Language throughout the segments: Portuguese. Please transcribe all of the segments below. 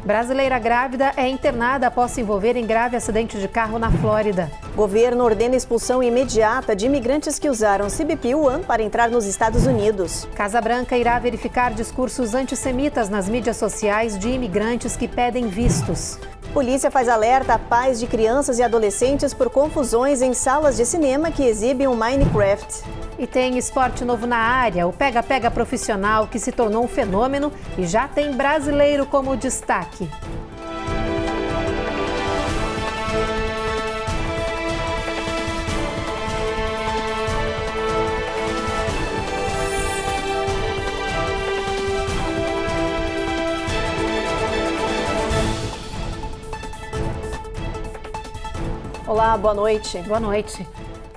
Brasileira grávida é internada após se envolver em grave acidente de carro na Flórida. Governo ordena expulsão imediata de imigrantes que usaram CBP-1 para entrar nos Estados Unidos. Casa Branca irá verificar discursos antissemitas nas mídias sociais de imigrantes que pedem vistos. Polícia faz alerta a pais de crianças e adolescentes por confusões em salas de cinema que exibem o Minecraft. E tem esporte novo na área, o pega-pega profissional que se tornou um fenômeno e já tem brasileiro como destaque. Olá, boa noite. Boa noite.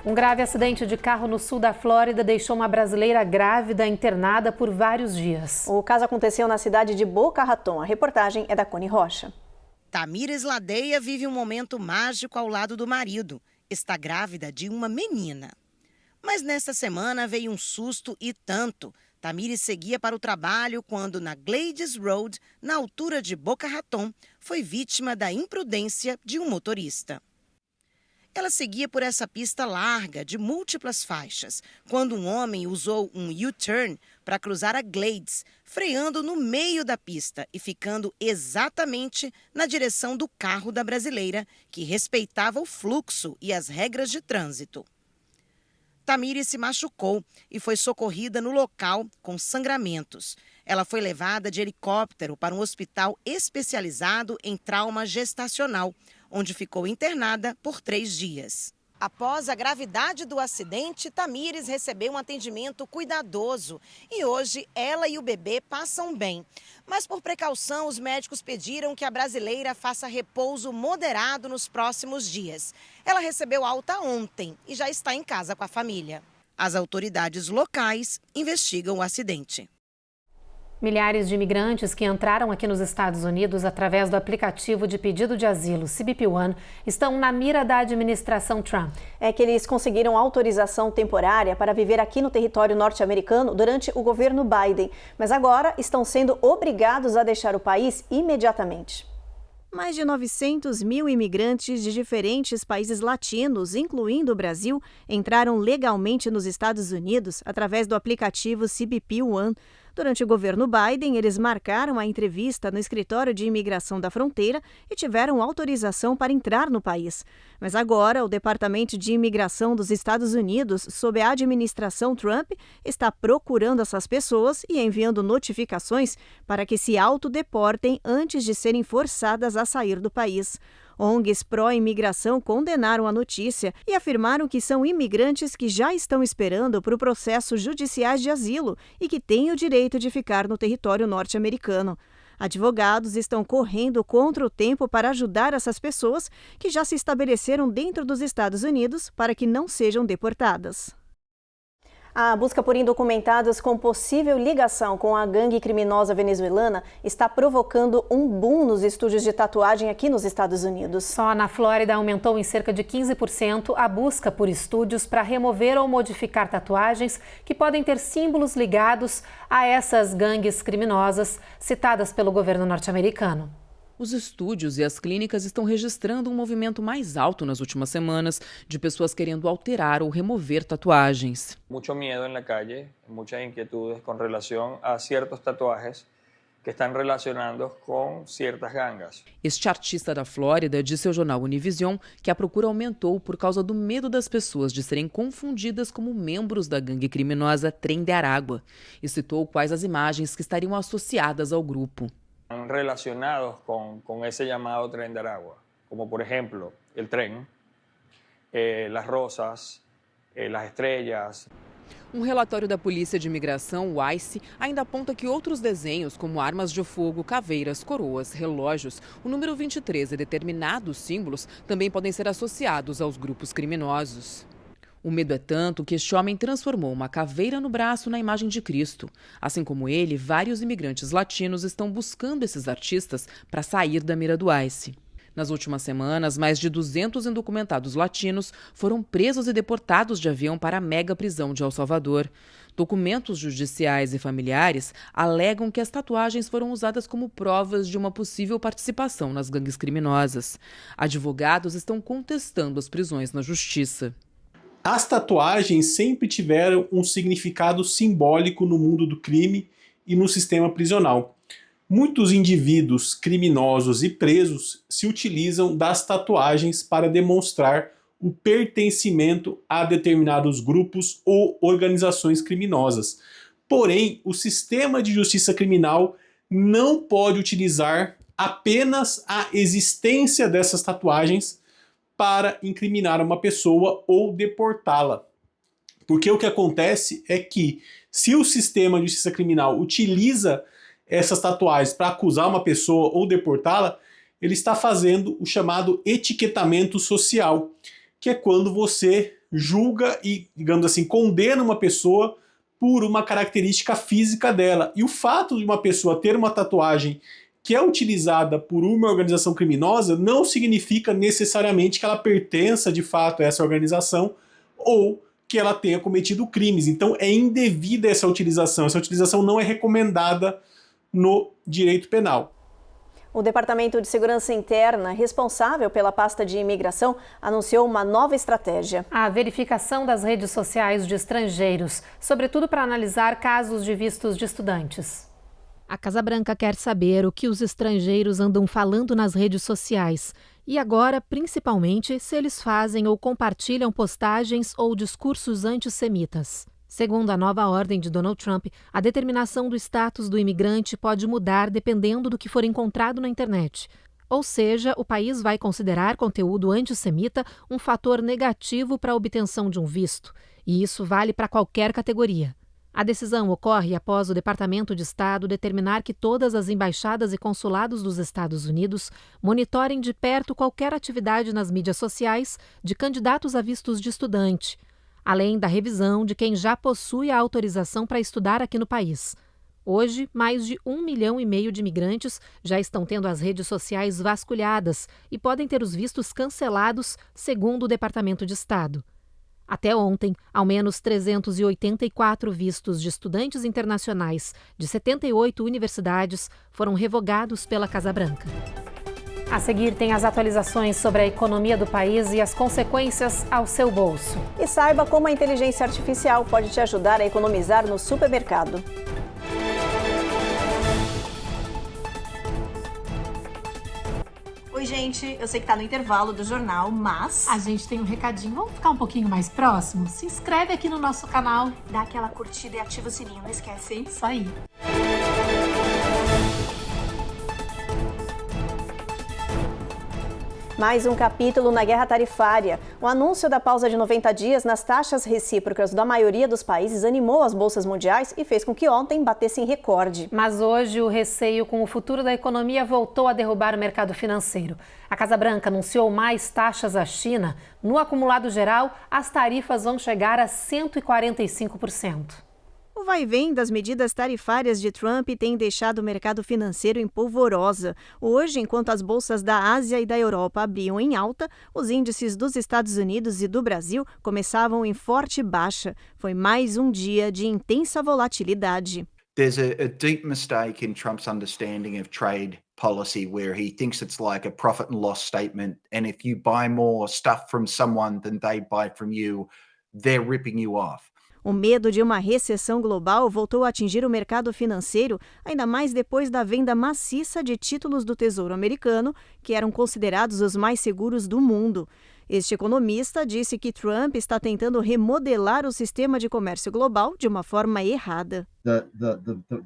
Um grave acidente de carro no sul da Flórida deixou uma brasileira grávida internada por vários dias. O caso aconteceu na cidade de Boca Raton. A reportagem é da Cone Rocha. Tamires Ladeia vive um momento mágico ao lado do marido. Está grávida de uma menina. Mas nesta semana veio um susto e tanto. Tamires seguia para o trabalho quando, na Glades Road, na altura de Boca Raton, foi vítima da imprudência de um motorista. Ela seguia por essa pista larga, de múltiplas faixas, quando um homem usou um U-turn para cruzar a Glades, freando no meio da pista e ficando exatamente na direção do carro da brasileira, que respeitava o fluxo e as regras de trânsito. Tamires se machucou e foi socorrida no local com sangramentos. Ela foi levada de helicóptero para um hospital especializado em trauma gestacional, onde ficou internada por 3 dias. Após a gravidade do acidente, Tamires recebeu um atendimento cuidadoso e hoje ela e o bebê passam bem. Mas por precaução, os médicos pediram que a brasileira faça repouso moderado nos próximos dias. Ela recebeu alta ontem e já está em casa com a família. As autoridades locais investigam o acidente. Milhares de imigrantes que entraram aqui nos Estados Unidos através do aplicativo de pedido de asilo CBP-1 estão na mira da administração Trump. É que eles conseguiram autorização temporária para viver aqui no território norte-americano durante o governo Biden, mas agora estão sendo obrigados a deixar o país imediatamente. Mais de 900 mil imigrantes de diferentes países latinos, incluindo o Brasil, entraram legalmente nos Estados Unidos através do aplicativo CBP-1. Durante o governo Biden, eles marcaram a entrevista no escritório de imigração da fronteira e tiveram autorização para entrar no país. Mas agora, o Departamento de Imigração dos Estados Unidos, sob a administração Trump, está procurando essas pessoas e enviando notificações para que se autodeportem antes de serem forçadas a sair do país. ONGs pró-imigração condenaram a notícia e afirmaram que são imigrantes que já estão esperando por processos judiciais de asilo e que têm o direito de ficar no território norte-americano. Advogados estão correndo contra o tempo para ajudar essas pessoas que já se estabeleceram dentro dos Estados Unidos para que não sejam deportadas. A busca por indocumentados com possível ligação com a gangue criminosa venezuelana está provocando um boom nos estúdios de tatuagem aqui nos Estados Unidos. Só na Flórida aumentou em cerca de 15% a busca por estúdios para remover ou modificar tatuagens que podem ter símbolos ligados a essas gangues criminosas citadas pelo governo norte-americano. Os estúdios e as clínicas estão registrando um movimento mais alto nas últimas semanas de pessoas querendo alterar ou remover tatuagens. Muito medo na calle, muitas inquietudes com relação a certos tatuagens que estão relacionados com certas gangas. Este artista da Flórida disse ao jornal Univision que a procura aumentou por causa do medo das pessoas de serem confundidas como membros da gangue criminosa Tren de Aragua e citou quais as imagens que estariam associadas ao grupo. Relacionados com esse chamado Tren de Aragua, como por exemplo, o trem, as rosas, as estrelas. Um relatório da Polícia de Imigração, o ICE, ainda aponta que outros desenhos, como armas de fogo, caveiras, coroas, relógios, o número 23 e determinados símbolos também podem ser associados aos grupos criminosos. O medo é tanto que este homem transformou uma caveira no braço na imagem de Cristo. Assim como ele, vários imigrantes latinos estão buscando esses artistas para sair da mira do ICE. Nas últimas semanas, mais de 200 indocumentados latinos foram presos e deportados de avião para a mega prisão de El Salvador. Documentos judiciais e familiares alegam que as tatuagens foram usadas como provas de uma possível participação nas gangues criminosas. Advogados estão contestando as prisões na justiça. As tatuagens sempre tiveram um significado simbólico no mundo do crime e no sistema prisional. Muitos indivíduos criminosos e presos se utilizam das tatuagens para demonstrar o pertencimento a determinados grupos ou organizações criminosas. Porém, o sistema de justiça criminal não pode utilizar apenas a existência dessas tatuagens para incriminar uma pessoa ou deportá-la. Porque o que acontece é que, se o sistema de justiça criminal utiliza essas tatuagens para acusar uma pessoa ou deportá-la, ele está fazendo o chamado etiquetamento social, que é quando você julga e, digamos assim, condena uma pessoa por uma característica física dela. E o fato de uma pessoa ter uma tatuagem que é utilizada por uma organização criminosa não significa necessariamente que ela pertença de fato a essa organização ou que ela tenha cometido crimes. Então é indevida essa utilização. Essa utilização não é recomendada no direito penal. O Departamento de Segurança Interna, responsável pela pasta de imigração, anunciou uma nova estratégia. A verificação das redes sociais de estrangeiros, sobretudo para analisar casos de vistos de estudantes. A Casa Branca quer saber o que os estrangeiros andam falando nas redes sociais e agora, principalmente, se eles fazem ou compartilham postagens ou discursos antissemitas. Segundo a nova ordem de Donald Trump, a determinação do status do imigrante pode mudar dependendo do que for encontrado na internet. Ou seja, o país vai considerar conteúdo antissemita um fator negativo para a obtenção de um visto. E isso vale para qualquer categoria. A decisão ocorre após o Departamento de Estado determinar que todas as embaixadas e consulados dos Estados Unidos monitorem de perto qualquer atividade nas mídias sociais de candidatos a vistos de estudante, além da revisão de quem já possui a autorização para estudar aqui no país. Hoje, mais de 1,5 milhão de imigrantes já estão tendo as redes sociais vasculhadas e podem ter os vistos cancelados, segundo o Departamento de Estado. Até ontem, ao menos 384 vistos de estudantes internacionais de 78 universidades foram revogados pela Casa Branca. A seguir tem as atualizações sobre a economia do país e as consequências ao seu bolso. E saiba como a inteligência artificial pode te ajudar a economizar no supermercado. Oi, gente, eu sei que tá no intervalo do jornal, mas A gente tem um recadinho, vamos ficar um pouquinho mais próximo? Se inscreve aqui no nosso canal. dá aquela curtida e ativa o sininho, não esquece, hein? Isso aí. Mais um capítulo na guerra tarifária. O anúncio da pausa de 90 dias nas taxas recíprocas da maioria dos países animou as bolsas mundiais e fez com que ontem batessem recorde. Mas hoje o receio com o futuro da economia voltou a derrubar o mercado financeiro. A Casa Branca anunciou mais taxas à China. No acumulado geral, as tarifas vão chegar a 145%. O vai-vem das medidas tarifárias de Trump tem deixado o mercado financeiro em polvorosa. Hoje, enquanto as bolsas da Ásia e da Europa abriam em alta, os índices dos Estados Unidos e do Brasil começavam em forte baixa. Foi mais um dia de intensa volatilidade. There's a deep mistake in Trump's understanding of trade policy where he thinks it's like a profit and loss statement, and if you buy more stuff from someone than they buy from you, they're ripping you off. O medo de uma recessão global voltou a atingir o mercado financeiro, ainda mais depois da venda maciça de títulos do Tesouro Americano, que eram considerados os mais seguros do mundo. Este economista disse que Trump está tentando remodelar o sistema de comércio global de uma forma errada. The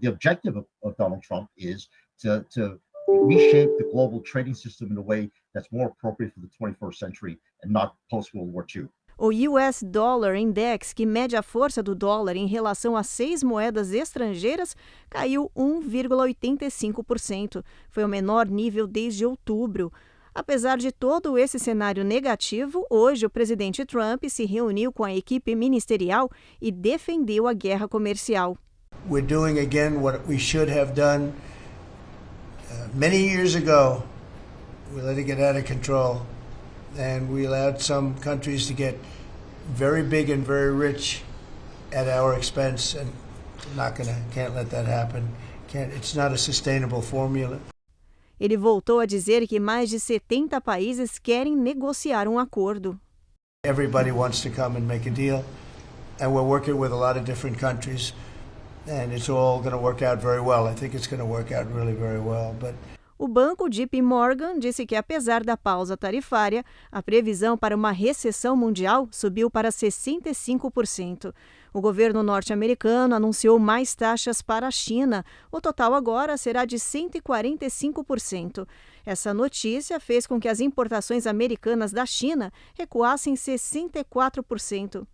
objective of Donald Trump is to reshape the global trading system in a way that's more appropriate for the 21st century and not post-World War II. O US Dollar Index, que mede a força do dólar em relação a 6 moedas estrangeiras, caiu 1,85%. Foi o menor nível desde outubro. Apesar de todo esse cenário negativo, hoje o presidente Trump se reuniu com a equipe ministerial e defendeu a guerra comercial. We're doing again what we should have done many years ago. We let it get out of control. And we allowed some countries to get very big and very rich at our expense, and can't let that happen. It's not a sustainable formula. Ele voltou a dizer que mais de 70 países querem negociar um acordo. Everybody wants to come and make a deal, and we're working with a lot of different countries, and it's all going to work out very well. I think it's going to work out really very well, but o banco JP Morgan disse que, apesar da pausa tarifária, a previsão para uma recessão mundial subiu para 65%. O governo norte-americano anunciou mais taxas para a China. O total agora será de 145%. Essa notícia fez com que as importações americanas da China recuassem 64%.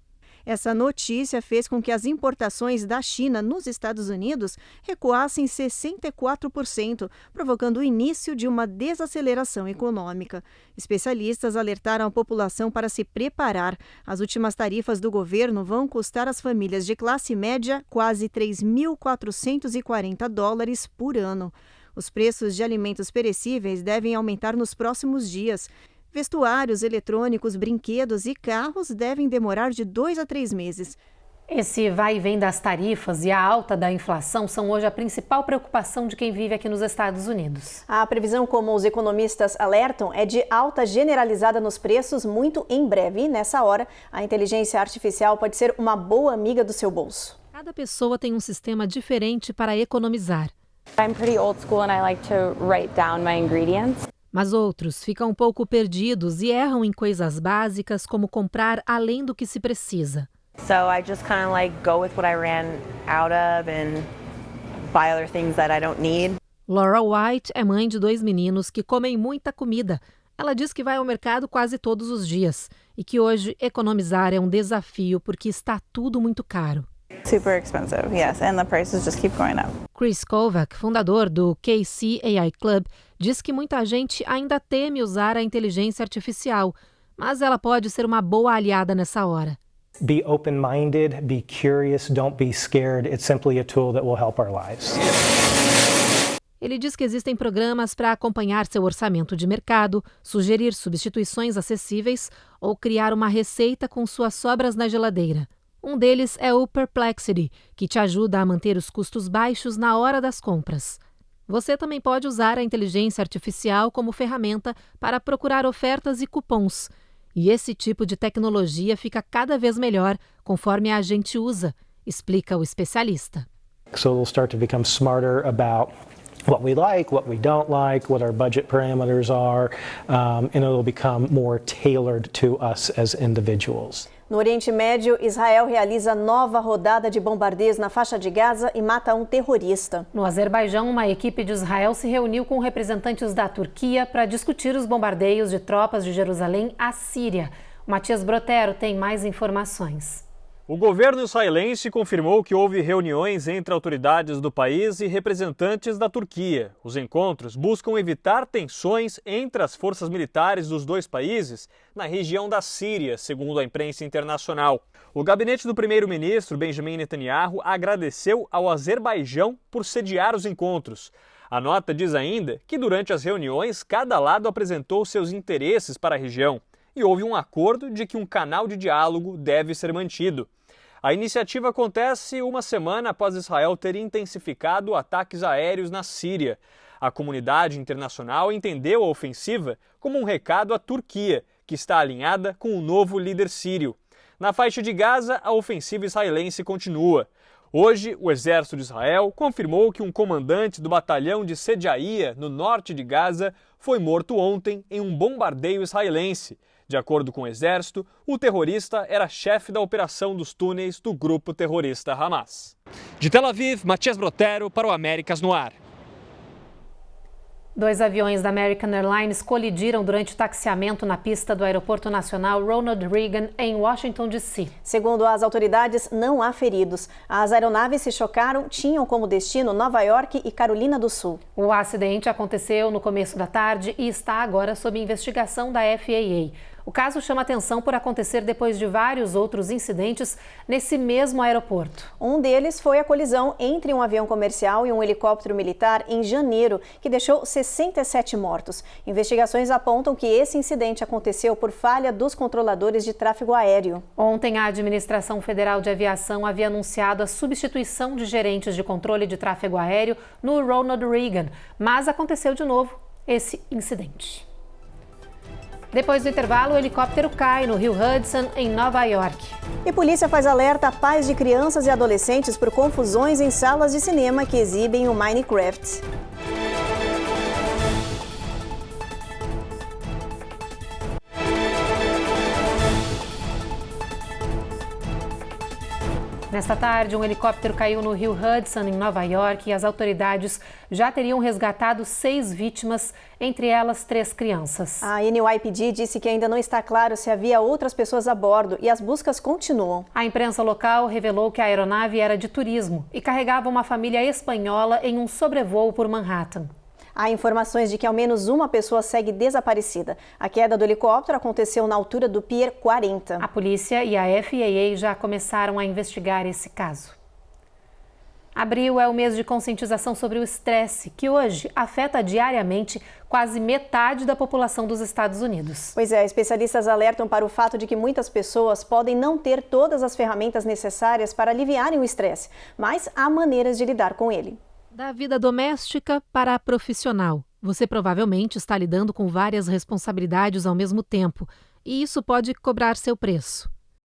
Essa notícia fez com que as importações da China nos Estados Unidos recuassem 64%, provocando o início de uma desaceleração econômica. Especialistas alertaram a população para se preparar. As últimas tarifas do governo vão custar às famílias de classe média quase $3.440 por ano. Os preços de alimentos perecíveis devem aumentar nos próximos dias. Vestuários, eletrônicos, brinquedos e carros devem demorar de 2 a 3 meses. Esse vai e vem das tarifas e a alta da inflação são hoje a principal preocupação de quem vive aqui nos Estados Unidos. A previsão, como os economistas alertam, é de alta generalizada nos preços muito em breve. E nessa hora, a inteligência artificial pode ser uma boa amiga do seu bolso. Cada pessoa tem um sistema diferente para economizar. I'm pretty old school and I like to write down my ingredients. Mas outros ficam um pouco perdidos e erram em coisas básicas como comprar além do que se precisa. So I just kind of like go with what I ran out of and buy other things that I don't need. Laura White é mãe de 2 meninos que comem muita comida. Ela diz que vai ao mercado quase todos os dias e que hoje economizar é um desafio porque está tudo muito caro. Super expensive, yes, and the prices just keep going up. Chris Kovac, fundador do KC AI Club, diz que muita gente ainda teme usar a inteligência artificial, mas ela pode ser uma boa aliada nessa hora. Be open-minded, be curious, don't be scared. It's simply a tool that will help our lives. Ele diz que existem programas para acompanhar seu orçamento de mercado, sugerir substituições acessíveis ou criar uma receita com suas sobras na geladeira. Um deles é o Perplexity, que te ajuda a manter os custos baixos na hora das compras. Você também pode usar a inteligência artificial como ferramenta para procurar ofertas e cupons. E esse tipo de tecnologia fica cada vez melhor conforme a gente usa, explica o especialista. So we'll start to become smarter about what we like, what we don't like, what our budget parameters are, and it'll become more tailored to us as individuals. No Oriente Médio, Israel realiza nova rodada de bombardeios na faixa de Gaza e mata um terrorista. No Azerbaijão, uma equipe de Israel se reuniu com representantes da Turquia para discutir os bombardeios de tropas de Jerusalém à Síria. O Matias Brotero tem mais informações. O governo israelense confirmou que houve reuniões entre autoridades do país e representantes da Turquia. Os encontros buscam evitar tensões entre as forças militares dos dois países na região da Síria, segundo a imprensa internacional. O gabinete do primeiro-ministro Benjamin Netanyahu agradeceu ao Azerbaijão por sediar os encontros. A nota diz ainda que durante as reuniões cada lado apresentou seus interesses para a região e houve um acordo de que um canal de diálogo deve ser mantido. A iniciativa acontece uma semana após Israel ter intensificado ataques aéreos na Síria. A comunidade internacional entendeu a ofensiva como um recado à Turquia, que está alinhada com o novo líder sírio. Na faixa de Gaza, a ofensiva israelense continua. Hoje, o exército de Israel confirmou que um comandante do batalhão de Sediaia, no norte de Gaza, foi morto ontem em um bombardeio israelense. De acordo com o exército, o terrorista era chefe da operação dos túneis do grupo terrorista Hamas. De Tel Aviv, Matias Brotero para o Américas no Ar. 2 aviões da American Airlines colidiram durante o taxiamento na pista do Aeroporto Nacional Ronald Reagan, em Washington, D.C. Segundo as autoridades, não há feridos. As aeronaves se chocaram, tinham como destino Nova York e Carolina do Sul. O acidente aconteceu no começo da tarde e está agora sob investigação da FAA. O caso chama atenção por acontecer depois de vários outros incidentes nesse mesmo aeroporto. Um deles foi a colisão entre um avião comercial e um helicóptero militar em janeiro, que deixou 67 mortos. Investigações apontam que esse incidente aconteceu por falha dos controladores de tráfego aéreo. Ontem, a Administração Federal de Aviação havia anunciado a substituição de gerentes de controle de tráfego aéreo no Ronald Reagan, mas aconteceu de novo esse incidente. Depois do intervalo, o helicóptero cai no rio Hudson, em Nova York. E polícia faz alerta a pais de crianças e adolescentes por confusões em salas de cinema que exibem o Minecraft. Nesta tarde, um helicóptero caiu no rio Hudson, em Nova York, e as autoridades já teriam resgatado 6 vítimas, entre elas 3 crianças. A NYPD disse que ainda não está claro se havia outras pessoas a bordo e as buscas continuam. A imprensa local revelou que a aeronave era de turismo e carregava uma família espanhola em um sobrevoo por Manhattan. Há informações de que ao menos uma pessoa segue desaparecida. A queda do helicóptero aconteceu na altura do Pier 40. A polícia e a FAA já começaram a investigar esse caso. Abril é o mês de conscientização sobre o estresse, que hoje afeta diariamente quase metade da população dos Estados Unidos. Pois é, especialistas alertam para o fato de que muitas pessoas podem não ter todas as ferramentas necessárias para aliviarem o estresse, mas há maneiras de lidar com ele. Da vida doméstica para a profissional. Você provavelmente está lidando com várias responsabilidades ao mesmo tempo, e isso pode cobrar seu preço.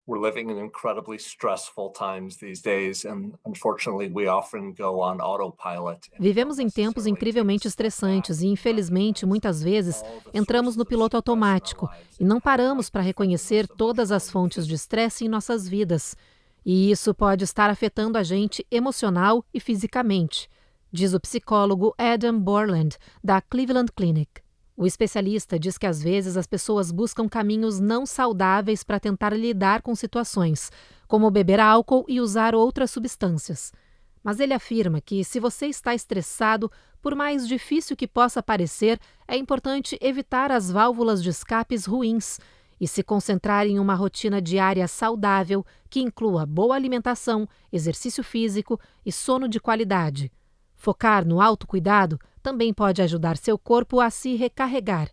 We're living in incredibly stressful times these days, and unfortunately we often go on autopilot. Vivemos em tempos incrivelmente estressantes e, infelizmente, muitas vezes entramos no piloto automático e não paramos para reconhecer todas as fontes de estresse em nossas vidas. E isso pode estar afetando a gente emocional e fisicamente, diz o psicólogo Adam Borland, da Cleveland Clinic. O especialista diz que às vezes as pessoas buscam caminhos não saudáveis para tentar lidar com situações, como beber álcool e usar outras substâncias. Mas ele afirma que se você está estressado, por mais difícil que possa parecer, é importante evitar as válvulas de escapes ruins e se concentrar em uma rotina diária saudável que inclua boa alimentação, exercício físico e sono de qualidade. Focar no autocuidado também pode ajudar seu corpo a se recarregar.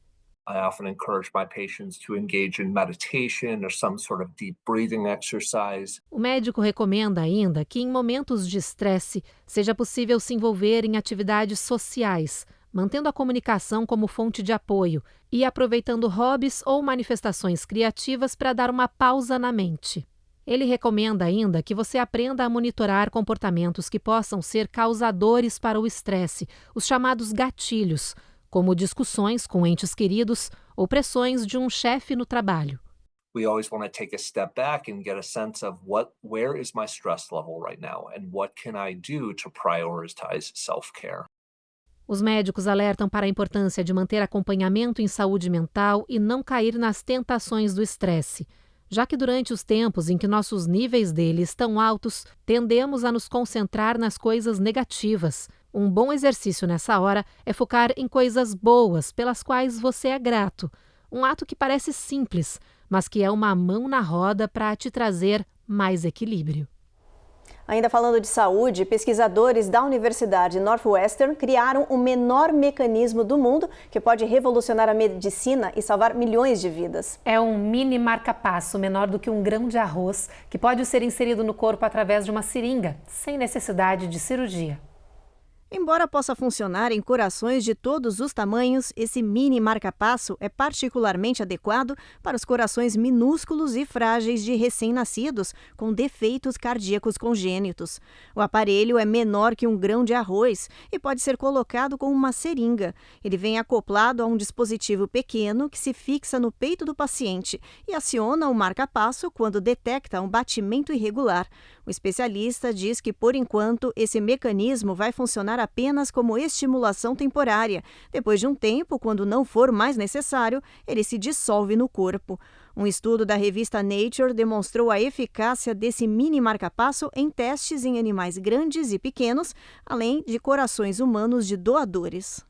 I often encourage my patients to engage in meditation or some sort of deep breathing exercise. O médico recomenda ainda que em momentos de estresse seja possível se envolver em atividades sociais, mantendo a comunicação como fonte de apoio e aproveitando hobbies ou manifestações criativas para dar uma pausa na mente. Ele recomenda ainda que você aprenda a monitorar comportamentos que possam ser causadores para o estresse, os chamados gatilhos, como discussões com entes queridos ou pressões de um chefe no trabalho. We always want to take a step back and get a sense of where is my stress level right now and what can I do to prioritize self-care. Os médicos alertam para a importância de manter acompanhamento em saúde mental e não cair nas tentações do estresse, já que durante os tempos em que nossos níveis dele estão altos, tendemos a nos concentrar nas coisas negativas. Um bom exercício nessa hora é focar em coisas boas pelas quais você é grato. Um ato que parece simples, mas que é uma mão na roda para te trazer mais equilíbrio. Ainda falando de saúde, pesquisadores da Universidade Northwestern criaram o menor mecanismo do mundo que pode revolucionar a medicina e salvar milhões de vidas. É um mini marca-passo menor do que um grão de arroz que pode ser inserido no corpo através de uma seringa, sem necessidade de cirurgia. Embora possa funcionar em corações de todos os tamanhos, esse mini marca-passo é particularmente adequado para os corações minúsculos e frágeis de recém-nascidos com defeitos cardíacos congênitos. O aparelho é menor que um grão de arroz e pode ser colocado com uma seringa. Ele vem acoplado a um dispositivo pequeno que se fixa no peito do paciente e aciona o marca-passo quando detecta um batimento irregular. O especialista diz que, por enquanto, esse mecanismo vai funcionar apenas como estimulação temporária. Depois de um tempo, quando não for mais necessário, ele se dissolve no corpo. Um estudo da revista Nature demonstrou a eficácia desse mini marca-passo em testes em animais grandes e pequenos, além de corações humanos de doadores.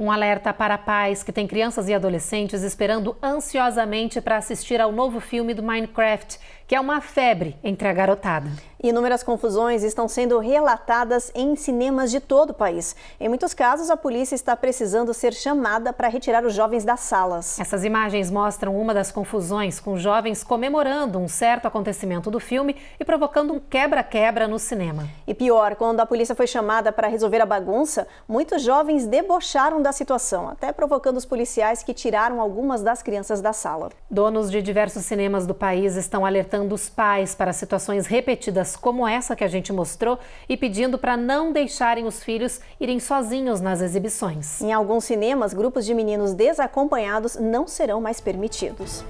Um alerta para pais que têm crianças e adolescentes esperando ansiosamente para assistir ao novo filme do Minecraft, que é uma febre entre a garotada. Inúmeras confusões estão sendo relatadas em cinemas de todo o país. Em muitos casos, a polícia está precisando ser chamada para retirar os jovens das salas. Essas imagens mostram uma das confusões, com jovens comemorando um certo acontecimento do filme e provocando um quebra-quebra no cinema. E pior, quando a polícia foi chamada para resolver a bagunça, muitos jovens debocharam da situação, até provocando os policiais que tiraram algumas das crianças da sala. Donos de diversos cinemas do país estão alertando os pais para situações repetidas como essa que a gente mostrou e pedindo para não deixarem os filhos irem sozinhos nas exibições. Em alguns cinemas, grupos de meninos desacompanhados não serão mais permitidos.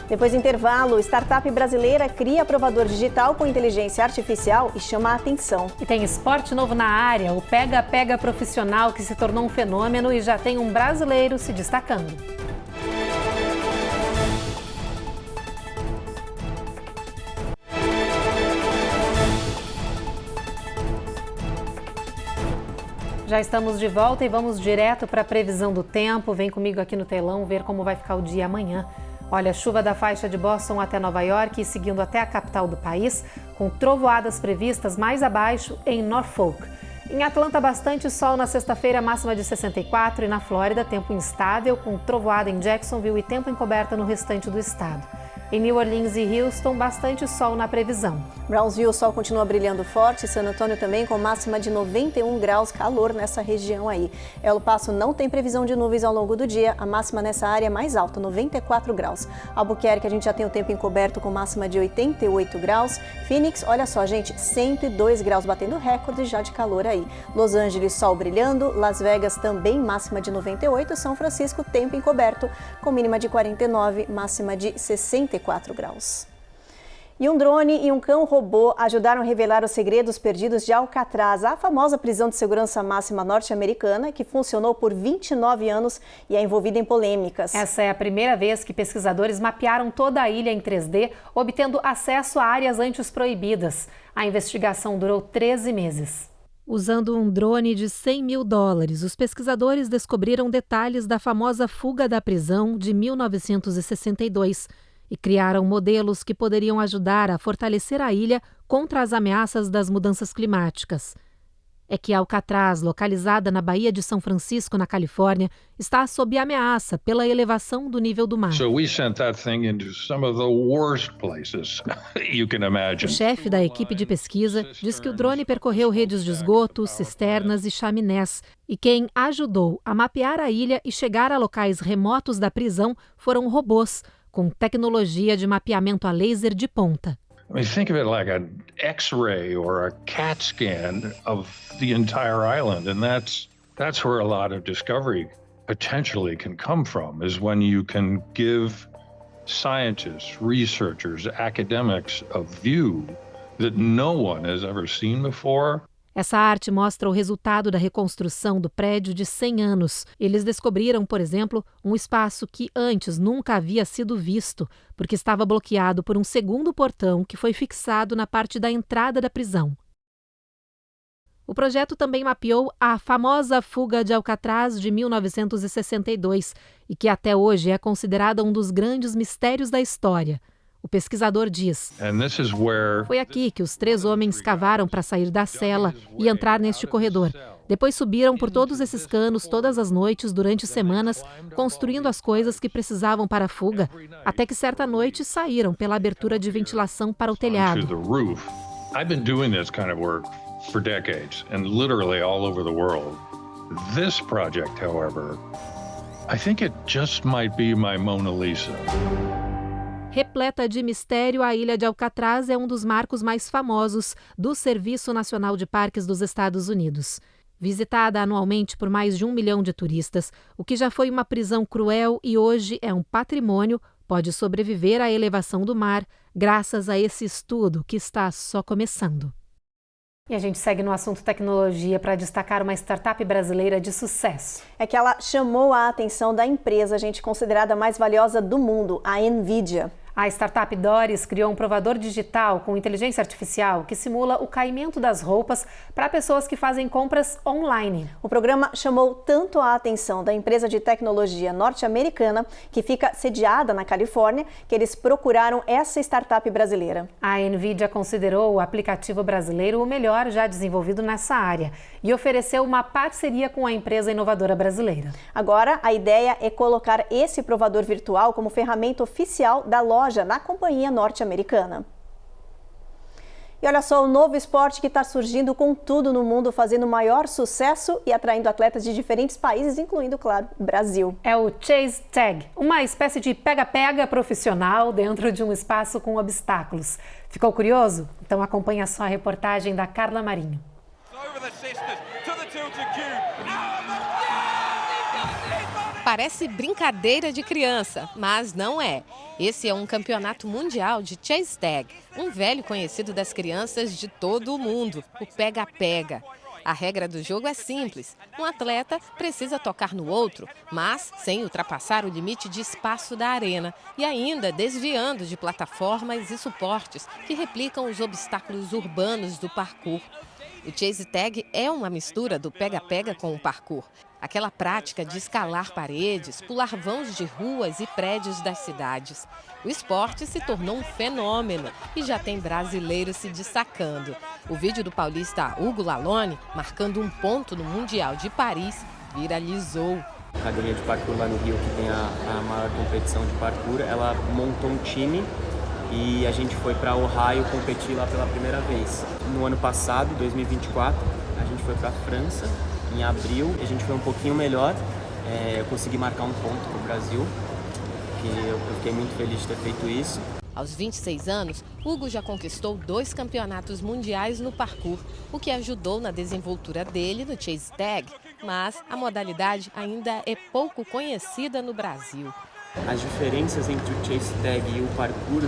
Depois do intervalo, startup brasileira cria provador digital com inteligência artificial e chama a atenção. E tem esporte novo na área, o pega-pega profissional que se tornou um fenômeno e já tem um brasileiro se destacando. Já estamos de volta e vamos direto para a previsão do tempo. Vem comigo aqui no telão ver como vai ficar o dia amanhã. Olha, chuva da faixa de Boston até Nova York e seguindo até a capital do país, com trovoadas previstas mais abaixo em Norfolk. Em Atlanta, bastante sol na sexta-feira, máxima de 64, e na Flórida, tempo instável, com trovoada em Jacksonville e tempo encoberta no restante do estado. Em New Orleans e Houston, bastante sol na previsão. Brownsville, o sol continua brilhando forte. San Antônio também com máxima de 91 graus, calor nessa região aí. El Paso não tem previsão de nuvens ao longo do dia. A máxima nessa área é mais alta, 94 graus. Albuquerque, a gente já tem o tempo encoberto com máxima de 88 graus. Phoenix, olha só, gente, 102 graus, batendo recorde já de calor aí. Los Angeles, sol brilhando. Las Vegas também máxima de 98. São Francisco, tempo encoberto com mínima de 49, máxima de 64 graus. E um drone e um cão robô ajudaram a revelar os segredos perdidos de Alcatraz, a famosa prisão de segurança máxima norte-americana que funcionou por 29 anos e é envolvida em polêmicas. Essa é a primeira vez que pesquisadores mapearam toda a ilha em 3D, obtendo acesso a áreas antes proibidas. A investigação durou 13 meses. Usando um drone de $100 mil, os pesquisadores descobriram detalhes da famosa fuga da prisão de 1962. E criaram modelos que poderiam ajudar a fortalecer a ilha contra as ameaças das mudanças climáticas. É que Alcatraz, localizada na Baía de São Francisco, na Califórnia, está sob ameaça pela elevação do nível do mar. O chefe da equipe de pesquisa diz que o drone percorreu redes de esgoto, cisternas e chaminés. E quem ajudou a mapear a ilha e chegar a locais remotos da prisão foram robôs, com tecnologia de mapeamento a laser de ponta. I mean, think of it like an X-ray or a CAT scan of the entire island, and that's where a lot of discovery potentially can come from, is when you can give scientists, researchers, academics a view that no one has ever seen before. Essa arte mostra o resultado da reconstrução do prédio de 100 anos. Eles descobriram, por exemplo, um espaço que antes nunca havia sido visto, porque estava bloqueado por um segundo portão que foi fixado na parte da entrada da prisão. O projeto também mapeou a famosa fuga de Alcatraz de 1962 e que até hoje é considerada um dos grandes mistérios da história. O pesquisador diz: foi aqui que os 3 homens cavaram para sair da cela e entrar neste corredor. Depois subiram por todos esses canos todas as noites durante semanas, construindo as coisas que precisavam para a fuga, até que certa noite saíram pela abertura de ventilação para o telhado. I've been doing this kind of work for decades and literally all over the world. This project, however, I think it just might be my Mona Lisa. Repleta de mistério, a Ilha de Alcatraz é um dos marcos mais famosos do Serviço Nacional de Parques dos Estados Unidos. Visitada anualmente por mais de 1 milhão de turistas, o que já foi uma prisão cruel e hoje é um patrimônio, pode sobreviver à elevação do mar, graças a esse estudo que está só começando. E a gente segue no assunto tecnologia para destacar uma startup brasileira de sucesso. É que ela chamou a atenção da empresa, gente, considerada a mais valiosa do mundo, a NVIDIA. A startup Doris criou um provador digital com inteligência artificial que simula o caimento das roupas para pessoas que fazem compras online. O programa chamou tanto a atenção da empresa de tecnologia norte-americana, que fica sediada na Califórnia, que eles procuraram essa startup brasileira. A NVIDIA considerou o aplicativo brasileiro o melhor já desenvolvido nessa área e ofereceu uma parceria com a empresa inovadora brasileira. Agora, a ideia é colocar esse provador virtual como ferramenta oficial da loja na companhia norte-americana. E olha só, o novo esporte que está surgindo com tudo no mundo, fazendo maior sucesso e atraindo atletas de diferentes países, incluindo, claro, o Brasil. É o Chase Tag, uma espécie de pega-pega profissional dentro de um espaço com obstáculos. Ficou curioso? Então acompanha só a reportagem da Carla Marinho. Parece brincadeira de criança, mas não é. Esse é um campeonato mundial de Chase Tag, um velho conhecido das crianças de todo o mundo, o pega-pega. A regra do jogo é simples. Um atleta precisa tocar no outro, mas sem ultrapassar o limite de espaço da arena e ainda desviando de plataformas e suportes que replicam os obstáculos urbanos do parkour. O Chase Tag é uma mistura do pega-pega com o parkour. Aquela prática de escalar paredes, pular vãos de ruas e prédios das cidades. O esporte se tornou um fenômeno e já tem brasileiros se destacando. O vídeo do paulista Hugo Lalone, marcando um ponto no Mundial de Paris, viralizou. A academia de parkour lá no Rio, que tem a maior competição de parkour, ela montou um time e a gente foi para Ohio competir lá pela primeira vez. No ano passado, 2024, a gente foi para a França. Em abril, a gente foi um pouquinho melhor, eu consegui marcar um ponto para o Brasil, que eu fiquei muito feliz de ter feito isso. Aos 26 anos, Hugo já conquistou 2 campeonatos mundiais no parkour, o que ajudou na desenvoltura dele no Chase Tag, mas a modalidade ainda é pouco conhecida no Brasil. As diferenças entre o Chase Tag e o parkour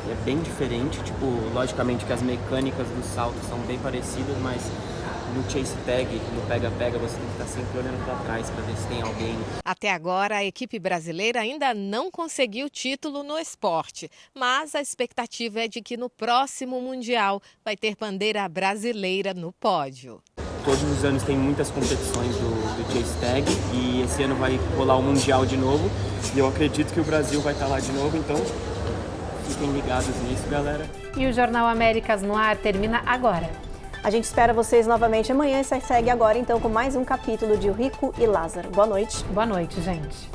é bem diferente, logicamente que as mecânicas do salto são bem parecidas, mas no Chase Tag, no pega-pega, você tem que estar sempre olhando para trás para ver se tem alguém. Até agora, a equipe brasileira ainda não conseguiu título no esporte, mas a expectativa é de que no próximo Mundial vai ter bandeira brasileira no pódio. Todos os anos tem muitas competições do Chase Tag e esse ano vai rolar o Mundial de novo e eu acredito que o Brasil vai estar lá de novo, então fiquem ligados nisso, galera. E o Jornal Américas no Ar termina agora. A gente espera vocês novamente amanhã e segue agora então com mais um capítulo de O Rico e Lázaro. Boa noite. Boa noite, gente.